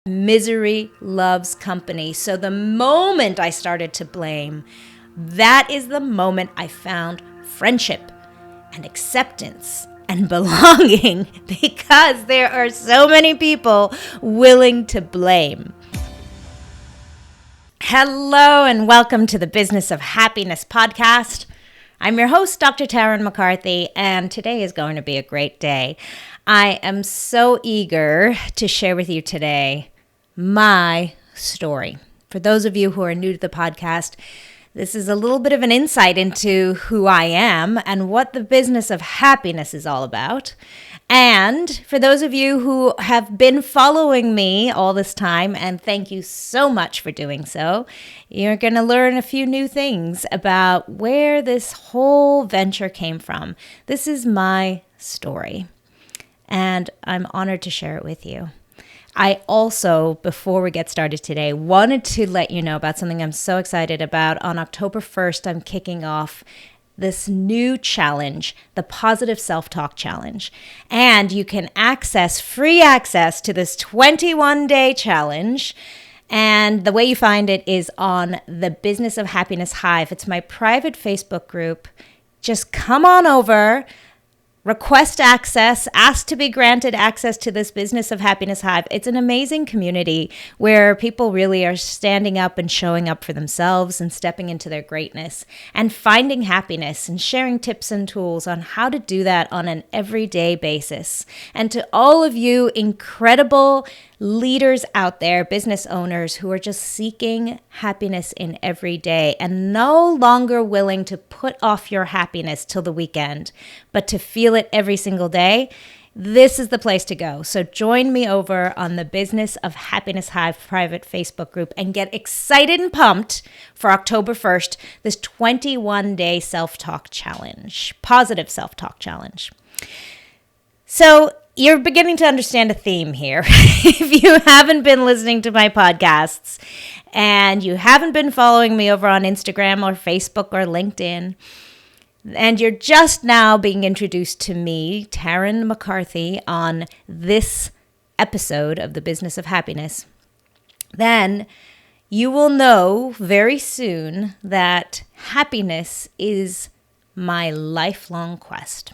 Misery loves company. So the moment I started to blame, that is the moment I found friendship and acceptance and belonging, because there are so many people willing to blame. Hello and welcome to the Business of Happiness podcast. I'm your host, Dr. Tarryn MacCarthy, and today is going to be a great day. I am so eager to share with you today my story. For those of you who are new to the podcast, this is a little bit of an insight into who I am and what the business of happiness is all about. And for those of you who have been following me all this time, and thank you so much for doing so, you're going to learn a few new things about where this whole venture came from. This is my story, and I'm honored to share it with you. I also, before we get started today, wanted to let you know about something I'm so excited about. On October 1st, I'm kicking off this new challenge, the Positive Self-Talk Challenge. And you can access free access to this 21-day challenge. And the way you find it is on the Business of Happiness Hive. It's my private Facebook group. Just come on over. Request access, ask to be granted access to this Business of Happiness Hive. It's an amazing community where people really are standing up and showing up for themselves and stepping into their greatness and finding happiness and sharing tips and tools on how to do that on an everyday basis. And to all of you incredible leaders out there, business owners who are just seeking happiness in every day and no longer willing to put off your happiness till the weekend, but to feel it every single day, this is the place to go. So join me over on the Business of Happiness Hive private Facebook group and get excited and pumped for October 1st, this 21-day self-talk challenge, positive self-talk challenge. So you're beginning to understand a theme here. If you haven't been listening to my podcasts and you haven't been following me over on Instagram or Facebook or LinkedIn, and you're just now being introduced to me, Tarryn MacCarthy, on this episode of The Business of Happiness, then you will know very soon that happiness is my lifelong quest.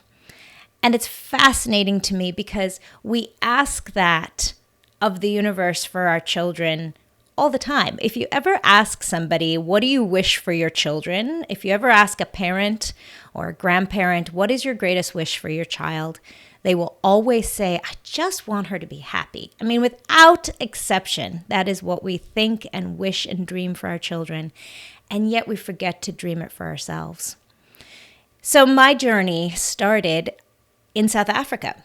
And it's fascinating to me because we ask that of the universe for our children all the time. If you ever ask somebody, what do you wish for your children? If you ever ask a parent or a grandparent, what is your greatest wish for your child? They will always say, I just want her to be happy. I mean, without exception, that is what we think and wish and dream for our children. And yet we forget to dream it for ourselves. So my journey started in South Africa.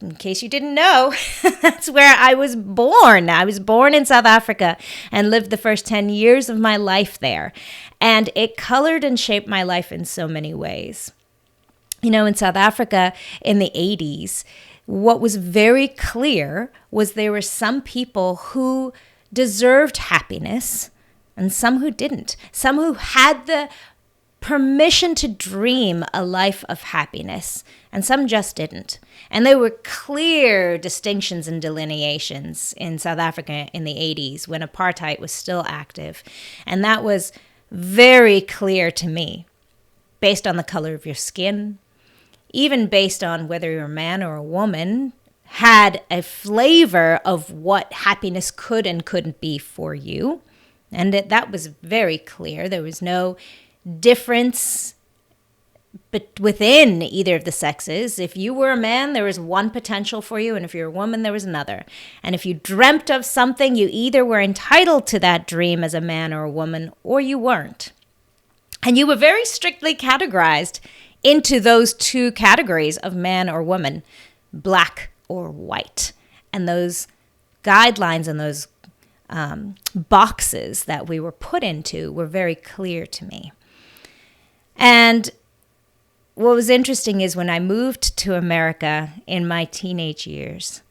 In case you didn't know, that's where I was born. I was born in South Africa and lived the first 10 years of my life there. And it colored and shaped my life in so many ways. You know, in South Africa in the 80s, what was very clear was there were some people who deserved happiness and some who didn't. Some who had the permission to dream a life of happiness, and some just didn't. And there were clear distinctions and delineations in South Africa in the 80s when apartheid was still active. And that was very clear to me, based on the color of your skin, even based on whether you're a man or a woman, had a flavor of what happiness could and couldn't be for you. And that was very clear. There was no difference but within either of the sexes. If you were a man, there was one potential for you, and if you're a woman, there was another. And if you dreamt of something, you either were entitled to that dream as a man or a woman, or you weren't. And you were very strictly categorized into those two categories of man or woman, black or white. And those guidelines and those boxes that we were put into were very clear to me. And what was interesting is when I moved to America in my teenage years,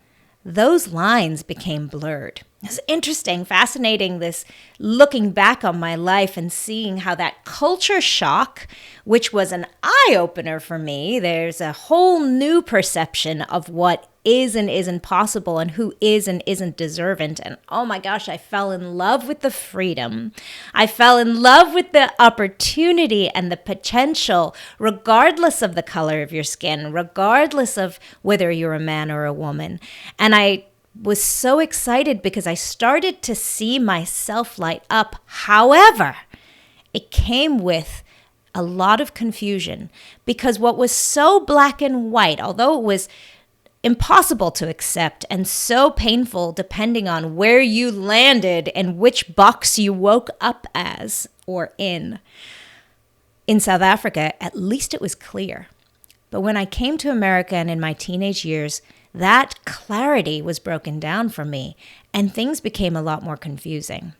those lines became blurred. It's interesting, fascinating, this looking back on my life and seeing how that culture shock, which was an eye-opener for me, there's a whole new perception of what is and isn't possible and who is and isn't deserving. And oh my gosh, I fell in love with the freedom. I fell in love with the opportunity and the potential, regardless of the color of your skin, regardless of whether you're a man or a woman. And I was so excited because I started to see myself light up. However, it came with a lot of confusion, because what was so black and white, although it was impossible to accept and so painful depending on where you landed and which box you woke up as or in South Africa, at least it was clear. But when I came to America and in my teenage years, that clarity was broken down for me and things became a lot more confusing.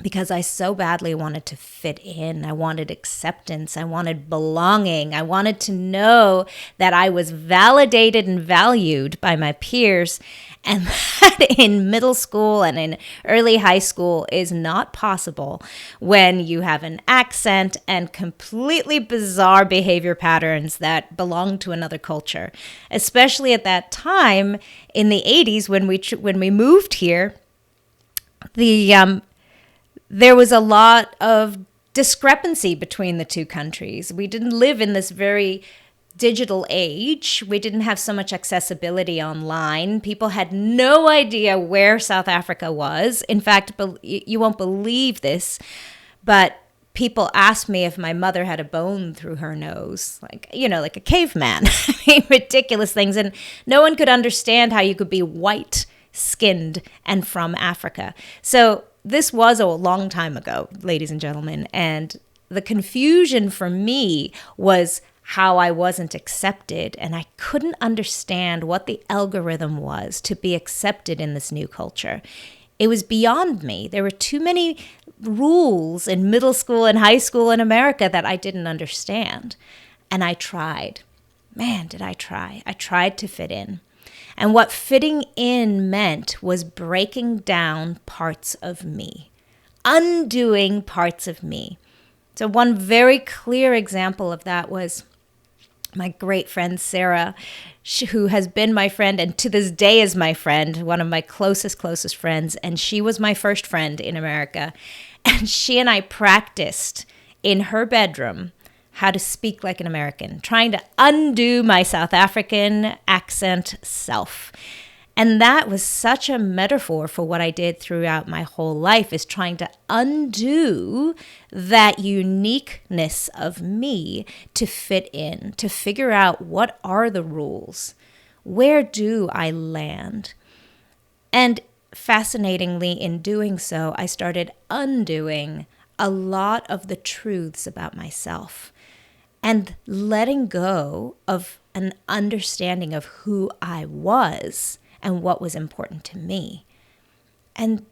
Because I so badly wanted to fit in. I wanted acceptance. I wanted belonging. I wanted to know that I was validated and valued by my peers. And that in middle school and in early high school is not possible when you have an accent and completely bizarre behavior patterns that belong to another culture. Especially at that time in the 80s when we moved here, there was a lot of discrepancy between the two countries. We didn't live in this very digital age. We didn't have so much accessibility online. People had no idea where South Africa was. In fact, you won't believe this, but people asked me if my mother had a bone through her nose, like a caveman. I mean, ridiculous things. And no one could understand how you could be white-skinned and from Africa. So this was a long time ago, ladies and gentlemen, and the confusion for me was how I wasn't accepted, and I couldn't understand what the algorithm was to be accepted in this new culture. It was beyond me. There were too many rules in middle school and high school in America that I didn't understand, and I tried. Man, did I try. I tried to fit in. And what fitting in meant was breaking down parts of me, undoing parts of me. So one very clear example of that was my great friend Sarah, who has been my friend and to this day is my friend, one of my closest friends. And she was my first friend in America. And she and I practiced in her bedroom how to speak like an American, trying to undo my South African accent self. And that was such a metaphor for what I did throughout my whole life, is trying to undo that uniqueness of me to fit in, to figure out what are the rules, where do I land? And fascinatingly, in doing so, I started undoing a lot of the truths about myself and letting go of an understanding of who I was and what was important to me. And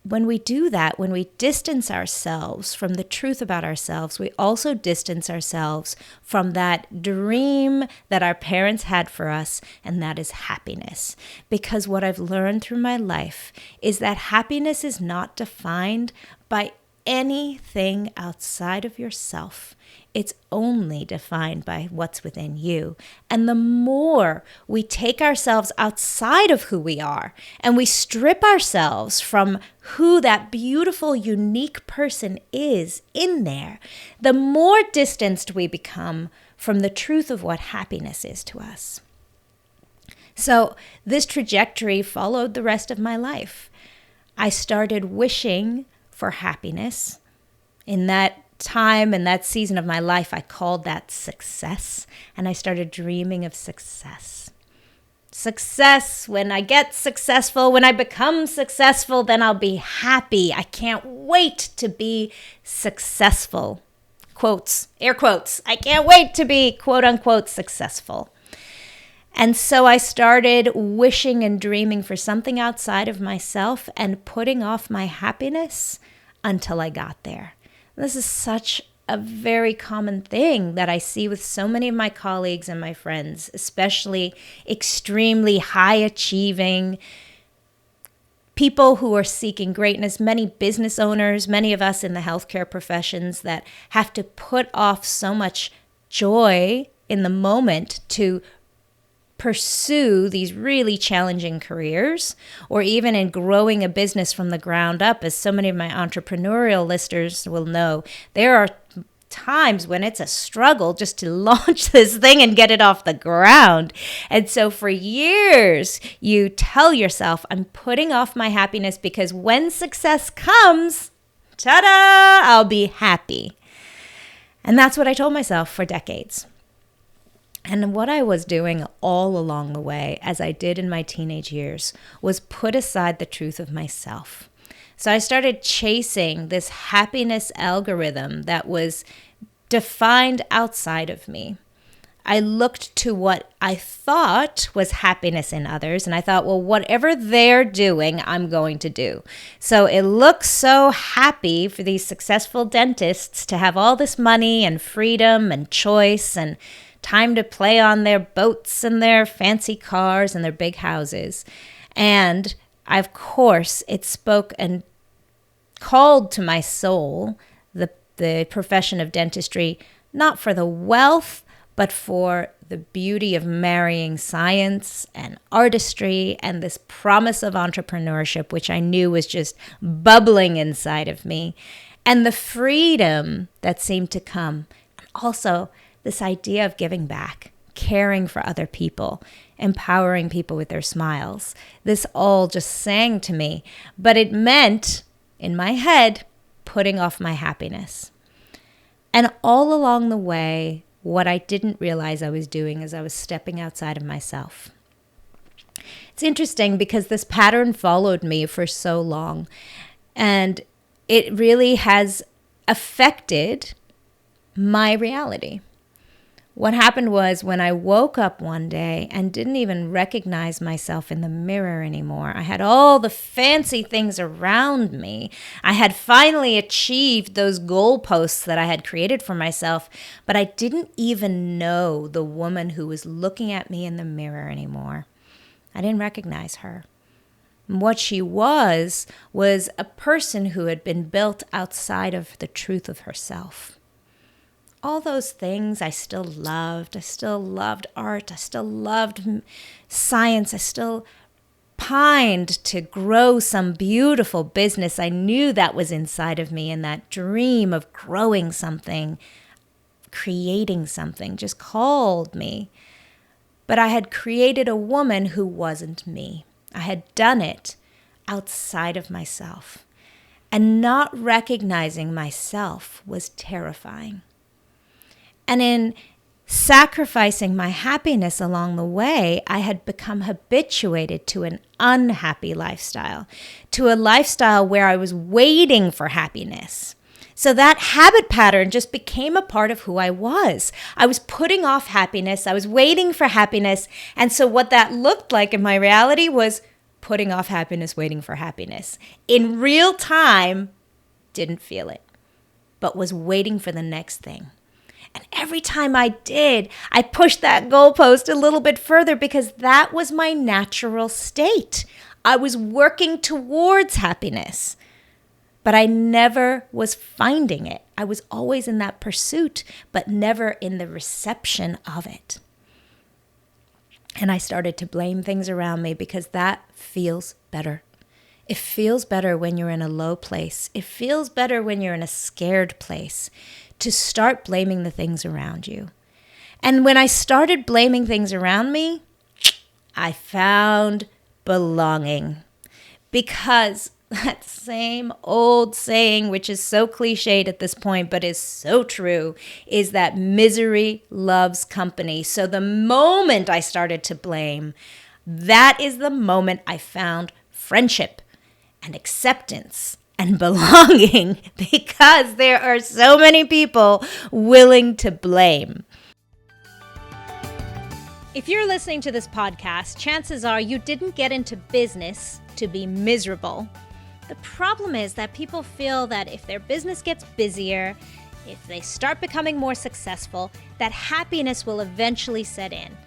when we do that, when we distance ourselves from the truth about ourselves, we also distance ourselves from that dream that our parents had for us, and that is happiness. Because what I've learned through my life is that happiness is not defined by anything outside of yourself. It's only defined by what's within you. And the more we take ourselves outside of who we are and we strip ourselves from who that beautiful, unique person is in there, the more distanced we become from the truth of what happiness is to us. So this trajectory followed the rest of my life. I started wishing for happiness. In that time and that season of my life, I called that success, and I started dreaming of success. Success, when I get successful, when I become successful, then I'll be happy. I can't wait to be successful. Quotes, air quotes. I can't wait to be quote unquote successful. And so I started wishing and dreaming for something outside of myself and putting off my happiness until I got there. This is such a very common thing that I see with so many of my colleagues and my friends, especially extremely high achieving people who are seeking greatness, many business owners, many of us in the healthcare professions that have to put off so much joy in the moment to pursue these really challenging careers, or even in growing a business from the ground up, as so many of my entrepreneurial listeners will know, there are times when it's a struggle just to launch this thing and get it off the ground. And so for years, you tell yourself, I'm putting off my happiness because when success comes, ta-da, I'll be happy. And that's what I told myself for decades. And what I was doing all along the way, as I did in my teenage years, was put aside the truth of myself. So I started chasing this happiness algorithm that was defined outside of me. I looked to what I thought was happiness in others, and I thought, well, whatever they're doing, I'm going to do. So it looks so happy for these successful dentists to have all this money and freedom and choice and time to play on their boats and their fancy cars and their big houses. And of course, it spoke and called to my soul, the profession of dentistry, not for the wealth, but for the beauty of marrying science and artistry and this promise of entrepreneurship, which I knew was just bubbling inside of me, and the freedom that seemed to come. And also this idea of giving back, caring for other people, empowering people with their smiles. This all just sang to me, but it meant, in my head, putting off my happiness. And all along the way, what I didn't realize I was doing is I was stepping outside of myself. It's interesting because this pattern followed me for so long, and it really has affected my reality. What happened was when I woke up one day and didn't even recognize myself in the mirror anymore, I had all the fancy things around me. I had finally achieved those goalposts that I had created for myself, but I didn't even know the woman who was looking at me in the mirror anymore. I didn't recognize her. What she was a person who had been built outside of the truth of herself. All those things I still loved. I still loved art. I still loved science. I still pined to grow some beautiful business. I knew that was inside of me, and that dream of growing something, creating something just called me. But I had created a woman who wasn't me. I had done it outside of myself. And not recognizing myself was terrifying. And in sacrificing my happiness along the way, I had become habituated to an unhappy lifestyle, to a lifestyle where I was waiting for happiness. So that habit pattern just became a part of who I was. I was putting off happiness. I was waiting for happiness. And so what that looked like in my reality was putting off happiness, waiting for happiness. In real time, didn't feel it, but was waiting for the next thing. And every time I did, I pushed that goalpost a little bit further because that was my natural state. I was working towards happiness, but I never was finding it. I was always in that pursuit, but never in the reception of it. And I started to blame things around me because that feels better. It feels better when you're in a low place. It feels better when you're in a scared place, to start blaming the things around you. And when I started blaming things around me, I found belonging. Because that same old saying, which is so cliched at this point, but is so true, is that misery loves company. So the moment I started to blame, that is the moment I found friendship and acceptance and belonging, because there are so many people willing to blame. If you're listening to this podcast, chances are you didn't get into business to be miserable. The problem is that people feel that if their business gets busier, if they start becoming more successful, that happiness will eventually set in.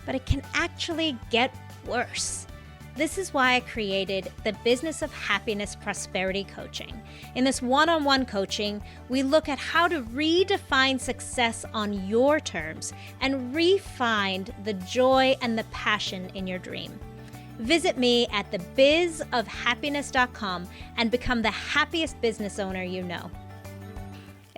But it can actually get worse. This is why I created the Business of Happiness Prosperity Coaching. In this one-on-one coaching, we look at how to redefine success on your terms and re-find the joy and the passion in your dream. Visit me at thebizofhappiness.com and become the happiest business owner you know.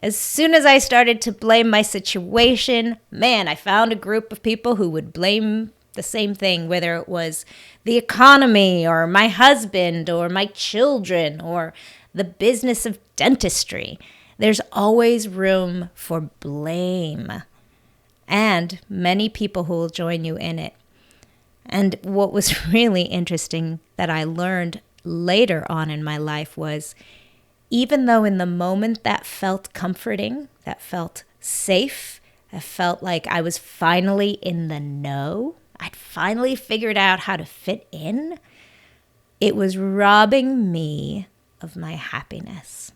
As soon as I started to blame my situation, I found a group of people who would blame the same thing, whether it was the economy or my husband or my children or the business of dentistry. There's always room for blame and many people who will join you in it. And what was really interesting that I learned later on in my life was, even though in the moment that felt comforting, that felt safe, I felt like I was finally in the know, I'd finally figured out how to fit in, it was robbing me of my happiness.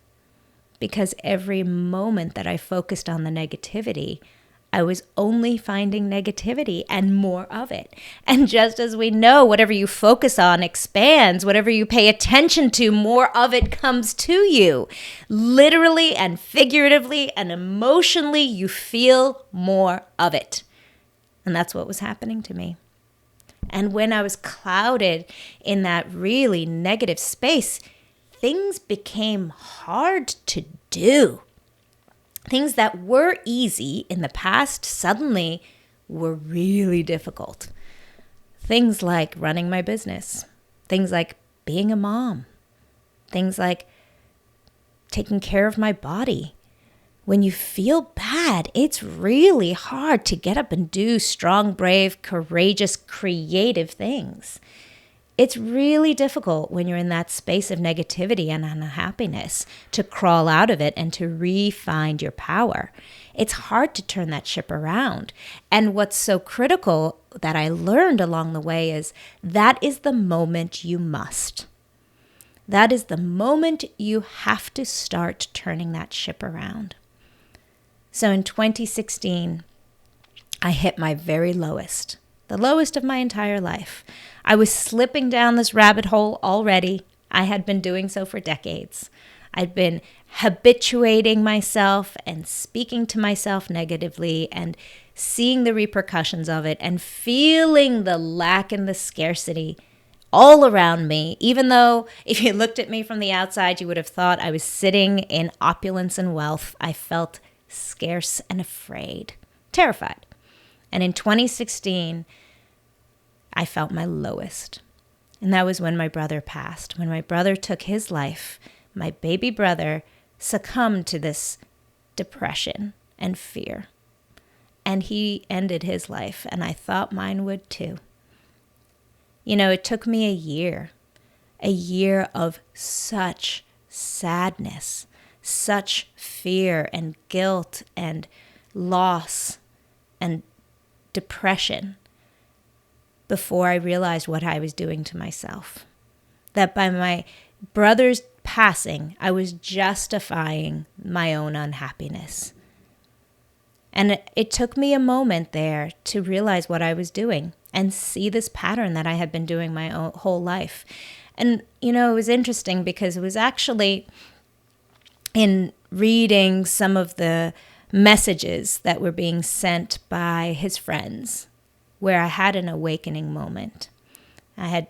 Because every moment that I focused on the negativity, I was only finding negativity and more of it. And just as we know, whatever you focus on expands. Whatever you pay attention to, more of it comes to you. Literally and figuratively and emotionally, you feel more of it. And that's what was happening to me. And when I was clouded in that really negative space, things became hard to do. Things that were easy in the past suddenly were really difficult. Things like running my business. Things like being a mom. Things like taking care of my body. When you feel bad, it's really hard to get up and do strong, brave, courageous, creative things. It's really difficult when you're in that space of negativity and unhappiness to crawl out of it and to re-find your power. It's hard to turn that ship around. And what's so critical that I learned along the way is that is the moment you must. That is the moment you have to start turning that ship around. So in 2016, I hit my very lowest, the lowest of my entire life. I was slipping down this rabbit hole already. I had been doing so for decades. I'd been habituating myself and speaking to myself negatively and seeing the repercussions of it and feeling the lack and the scarcity all around me, even though if you looked at me from the outside, you would have thought I was sitting in opulence and wealth. I felt scarce and afraid, terrified. And in 2016, I felt my lowest. And that was when my brother passed. When my brother took his life, my baby brother succumbed to this depression and fear. And he ended his life, and I thought mine would too. You know, it took me a year of such sadness, such fear and guilt and loss and depression before I realized what I was doing to myself. That by my brother's passing, I was justifying my own unhappiness. And it took me a moment there to realize what I was doing and see this pattern that I had been doing my whole life. And, you know, it was interesting because it was actually in reading some of the messages that were being sent by his friends where I had an awakening moment. I had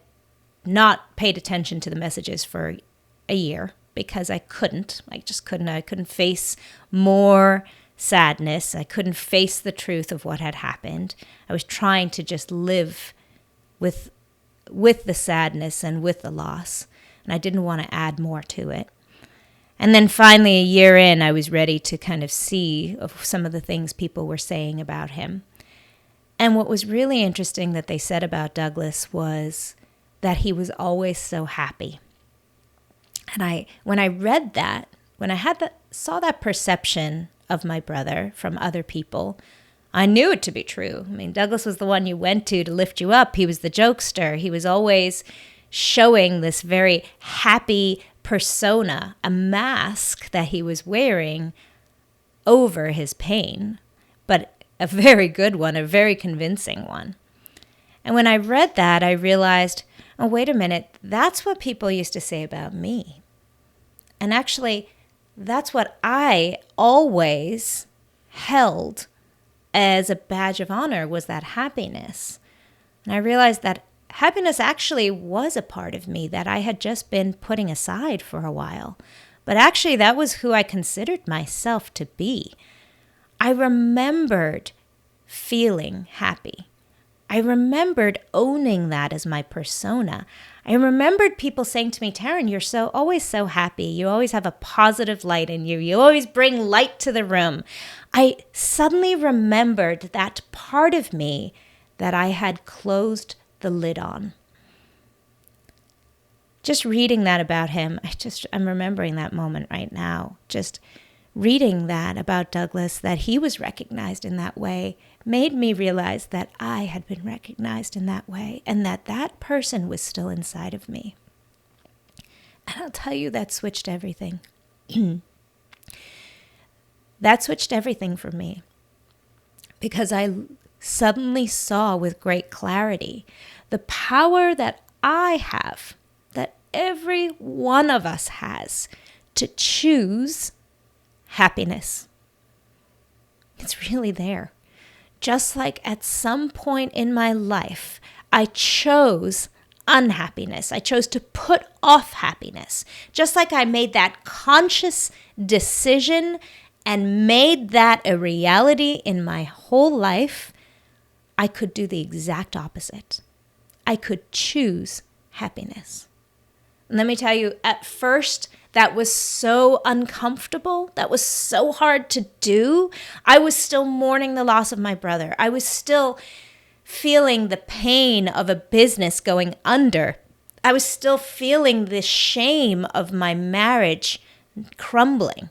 not paid attention to the messages for a year because I couldn't. I couldn't face more sadness. I couldn't face the truth of what had happened. I was trying to just live with the sadness and with the loss, and I didn't want to add more to it. And then finally, a year in, I was ready to kind of see some of the things people were saying about him. And what was really interesting that they said about Douglas was that he was always so happy. And when I read that, when I saw that perception of my brother from other people, I knew it to be true. I mean, Douglas was the one you went to lift you up. He was the jokester. He was always showing this very happy persona, a mask that he was wearing over his pain, but a very good one, a very convincing one. And when I read that, I realized oh, wait a minute, that's what people used to say about me. And actually, that's what I always held as a badge of honor, was that happiness. And I realized that happiness actually was a part of me that I had just been putting aside for a while. But actually, that was who I considered myself to be. I remembered feeling happy. I remembered owning that as my persona. I remembered people saying to me, Tarryn, you're always so happy. You always have a positive light in you. You always bring light to the room. I suddenly remembered that part of me that I had closed the lid on. Just reading that about him, I'm remembering that moment right now. Just reading that about Douglas, that he was recognized in that way, made me realize that I had been recognized in that way, and that person was still inside of me. And I'll tell you, that switched everything. That switched everything for me, because I suddenly saw with great clarity the power that I have, that every one of us has, to choose happiness. It's really there. Just like at some point in my life, I chose unhappiness. I chose to put off happiness. Just like I made that conscious decision and made that a reality in my whole life, I could do the exact opposite. I could choose happiness. And let me tell you, at first, that was so uncomfortable. That was so hard to do. I was still mourning the loss of my brother. I was still feeling the pain of a business going under. I was still feeling the shame of my marriage crumbling.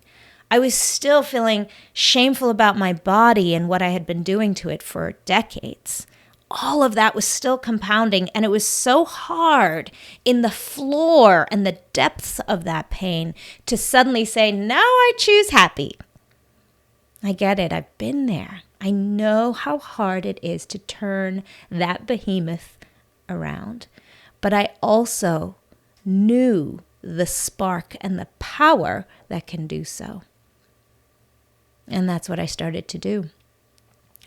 I was still feeling shameful about my body and what I had been doing to it for decades. All of that was still compounding, and it was so hard in the floor and the depths of that pain to suddenly say, now I choose happy. I get it. I've been there. I know how hard it is to turn that behemoth around. But I also knew the spark and the power that can do so. And that's what I started to do.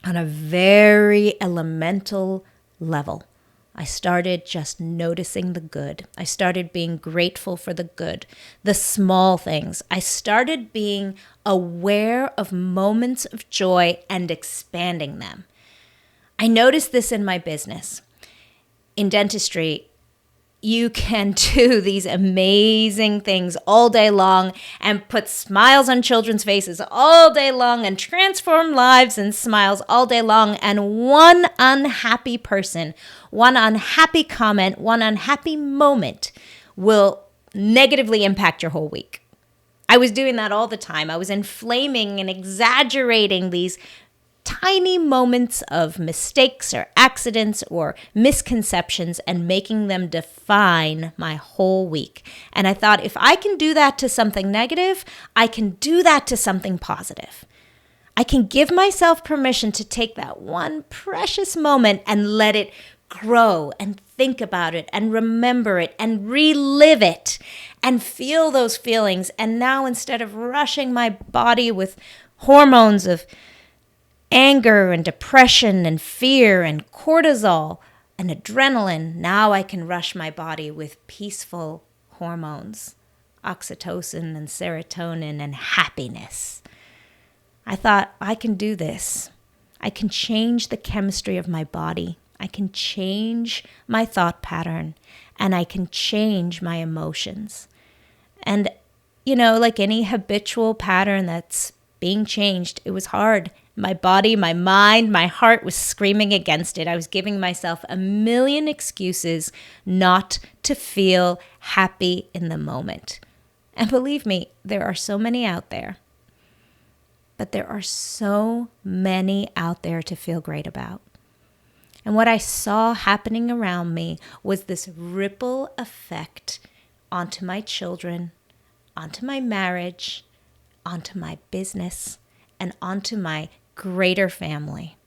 On a very elemental level, I started just noticing the good. I started being grateful for the good, the small things. I started being aware of moments of joy and expanding them. I noticed this in my business. In dentistry, you can do these amazing things all day long and put smiles on children's faces all day long and transform lives and smiles all day long. And one unhappy person, one unhappy comment, one unhappy moment will negatively impact your whole week. I was doing that all the time. I was inflaming and exaggerating these tiny moments of mistakes or accidents or misconceptions and making them define my whole week. And I thought, if I can do that to something negative, I can do that to something positive. I can give myself permission to take that one precious moment and let it grow and think about it and remember it and relive it and feel those feelings. And now, instead of rushing my body with hormones of anger and depression and fear and cortisol and adrenaline, now I can rush my body with peaceful hormones, oxytocin and serotonin and happiness. I thought, I can do this. I can change the chemistry of my body. I can change my thought pattern, and I can change my emotions. And, like any habitual pattern that's being changed, it was hard. My body, my mind, my heart was screaming against it. I was giving myself a million excuses not to feel happy in the moment. And believe me, there are so many out there. But there are so many out there to feel great about. And what I saw happening around me was this ripple effect onto my children, onto my marriage, onto my business, and onto my greater family.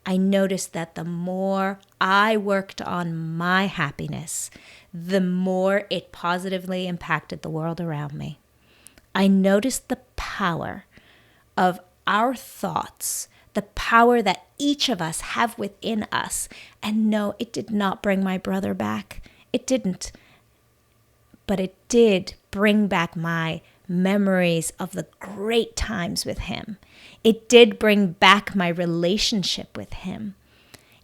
I noticed that the more I worked on my happiness, the more it positively impacted the world around me. I noticed the power of our thoughts, the power that each of us have within us. And no, it did not bring my brother back. It didn't. But it did bring back my memories of the great times with him. It did bring back my relationship with him.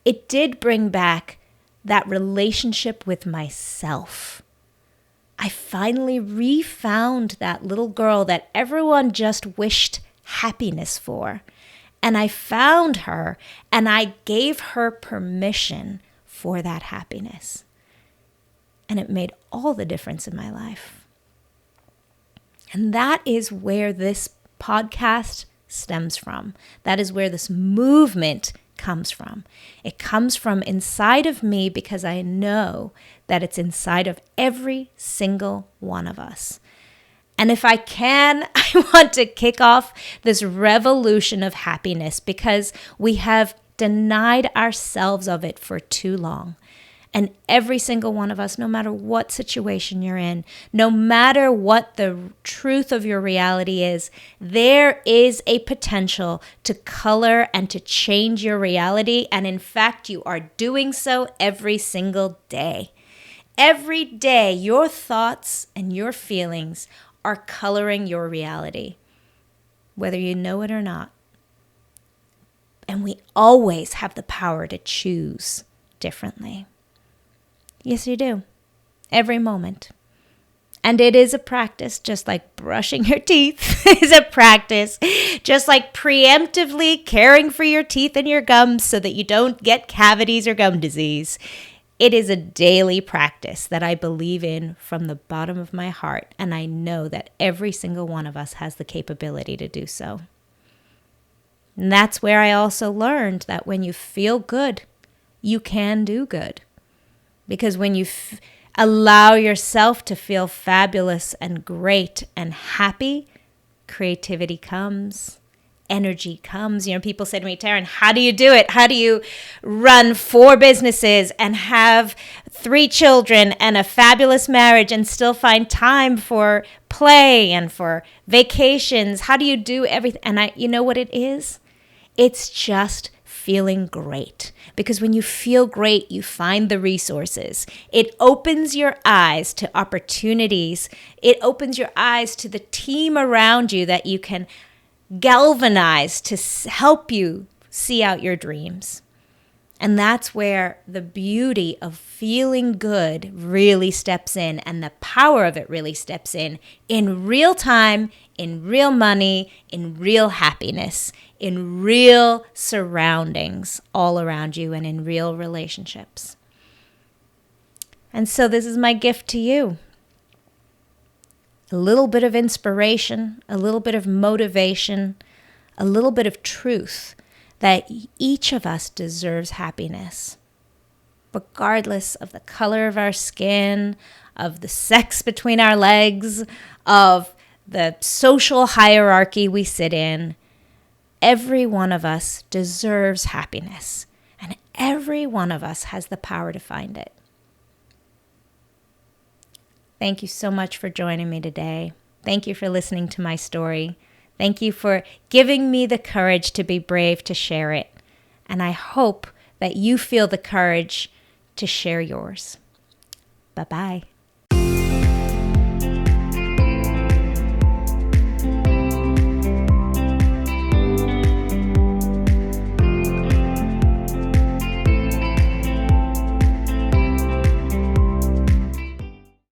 It did bring back that relationship with myself. I finally refound that little girl that everyone just wished happiness for. And I found her, and I gave her permission for that happiness. And it made all the difference in my life. And that is where this podcast stems from. That is where this movement comes from. It comes from inside of me because I know that it's inside of every single one of us. And if I can, I want to kick off this revolution of happiness because we have denied ourselves of it for too long. And every single one of us, no matter what situation you're in, no matter what the truth of your reality is, there is a potential to color and to change your reality. And in fact, you are doing so every single day. Every day, your thoughts and your feelings are coloring your reality, whether you know it or not. And we always have the power to choose differently. Yes, you do. Every moment. And it is a practice, just like brushing your teeth is a practice, just like preemptively caring for your teeth and your gums so that you don't get cavities or gum disease. It is a daily practice that I believe in from the bottom of my heart, and I know that every single one of us has the capability to do so. And that's where I also learned that when you feel good, you can do good. Because when you allow yourself to feel fabulous and great and happy, creativity comes, energy comes. People say to me, Tarryn, how do you do it? How do you run 4 businesses and have 3 children and a fabulous marriage and still find time for play and for vacations? How do you do everything? And you know what it is? It's just feeling great. Because when you feel great, you find the resources. It opens your eyes to opportunities. It opens your eyes to the team around you that you can galvanize to help you see out your dreams. And that's where the beauty of feeling good really steps in, and the power of it really steps in real time, in real money, in real happiness, in real surroundings all around you, and in real relationships. And so this is my gift to you. A little bit of inspiration, a little bit of motivation, a little bit of truth that each of us deserves happiness, regardless of the color of our skin, of the sex between our legs, of the social hierarchy we sit in. Every one of us deserves happiness, and every one of us has the power to find it. Thank you so much for joining me today. Thank you for listening to my story. Thank you for giving me the courage to be brave to share it. And I hope that you feel the courage to share yours. Bye-bye.